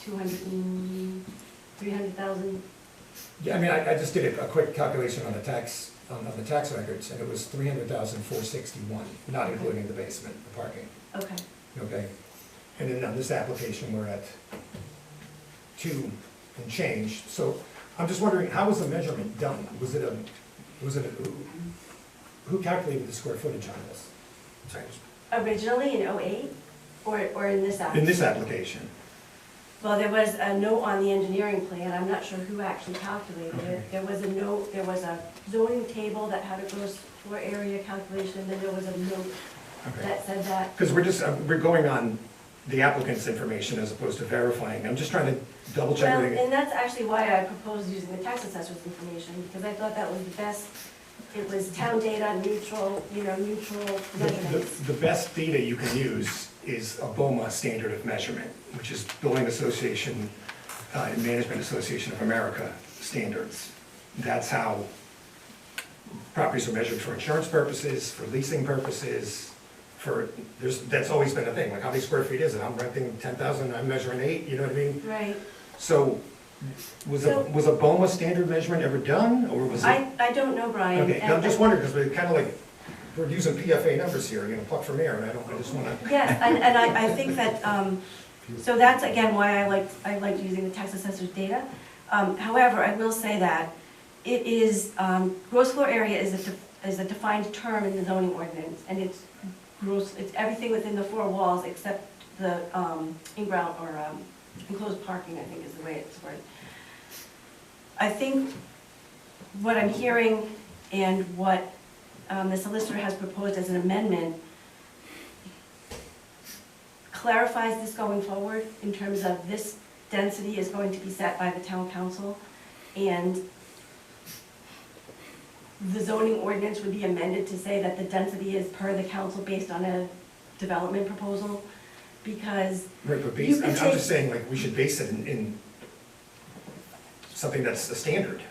300,000. Yeah, I mean, I just did a quick calculation on the tax records, and it was 300,461, not including the basement, the parking, Okay. okay? And then on this application, we're at 2 and change, so I'm just wondering, how was the measurement done? Who calculated the square footage on this? Sorry, Originally in '08, or in this application? in this application? Well, there was a note on the engineering plan, I'm not sure who actually calculated it. There was a note, there was a zoning table that had a gross floor area calculation, and then there was a note Okay. that said that. Because we're going on the applicant's information as opposed to verifying. I'm just trying to double check Well, everything. and that's actually why I proposed using the tax assessor's information, because I thought that was the best. It was town data, neutral, neutral measurements. The best data you can use is a BOMA standard of measurement, which is Building Association and Management Association of America standards. That's how properties are measured for insurance purposes, for leasing purposes, that's always been a thing, like how many square feet is it? I'm renting 10,000, I'm measuring 8, you know what I mean? Right. So, was a BOMA standard measurement ever done, or was it? I don't know, Brian. Okay, I'm just wondering, because we're kind of like, we're using PFA numbers here, pluck from air, and I just want to. Yes, and I think that, so that's again why I liked using the tax assessor's data. However, I will say that it is, gross floor area is a defined term in the zoning ordinance, and it's everything within the 4 walls except the in-ground or enclosed parking, I think is the way it's worded. I think what I'm hearing and what the solicitor has proposed as an amendment clarifies this going forward in terms of this density is going to be set by the town council, and the zoning ordinance would be amended to say that the density is per the council based on a development proposal, because Right, but you I'm could just saying, like, we should base it in something that's a standard.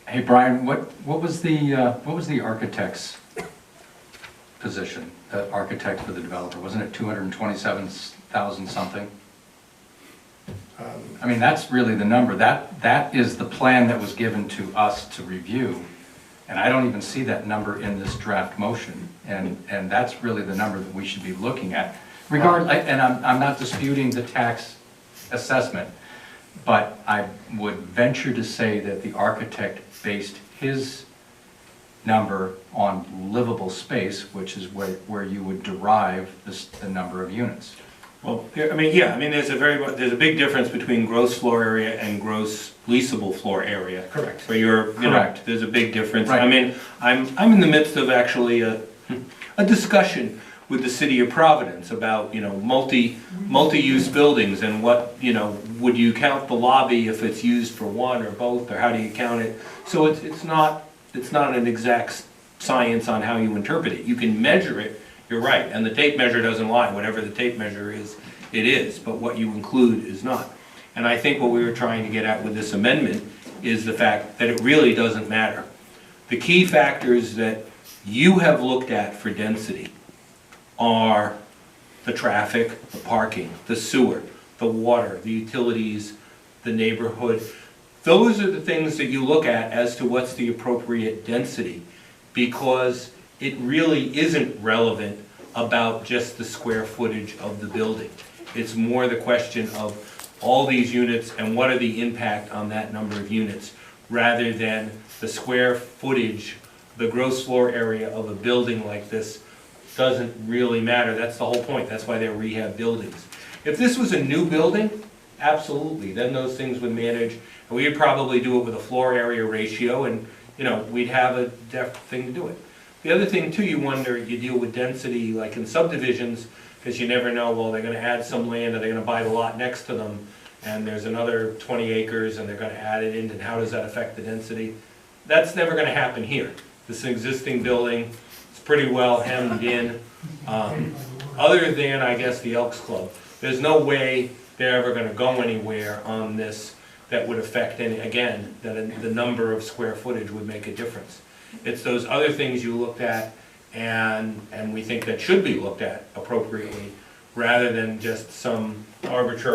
Hey, Brian, what was the architect's position, the architect for the developer? Wasn't it 227,000 something? I mean, that's really the number. That is the plan that was given to us to review. And I don't even see that number in this draft motion. And that's really the number that we should be looking at. And I'm not disputing the tax assessment, but I would venture to say that the architect based his number on livable space, which is where you would derive the number of units. Well, there's a big difference between gross floor area and gross leasable floor area. Correct. Where Correct. there's a big difference. Right. I mean, I'm in the midst of actually a discussion with the city of Providence about, multi-use buildings and what, would you count the lobby if it's used for one or both, or how do you count it? So it's not an exact science on how you interpret it. You can measure it. You're right, and the tape measure doesn't lie. Whatever the tape measure is, it is, but what you include is not. And I think what we were trying to get at with this amendment is the fact that it really doesn't matter. The key factors that you have looked at for density are the traffic, the parking, the sewer, the water, the utilities, the neighborhood. Those are the things that you look at as to what's the appropriate density, because it really isn't relevant about just the square footage of the building. It's more the question of all these units and what are the impact on that number of units, rather than the square footage, the gross floor area of a building like this doesn't really matter. That's the whole point. That's why they're rehab buildings. If this was a new building, absolutely, then those things would manage, and we would probably do it with a floor area ratio, and we'd have a deft thing to do it. The other thing too, you wonder, you deal with density like in subdivisions, because you never know, well, they're gonna add some land, or they're gonna buy the lot next to them, and there's another 20 acres, and they're gonna add it in, and how does that affect the density? That's never gonna happen here. This existing building is pretty well hemmed in, other than, I guess, the Elks Club. There's no way they're ever gonna go anywhere on this that would affect any, again, that the number of square footage would make a difference. It's those other things you looked at, and we think that should be looked at appropriately, rather than just some arbitrary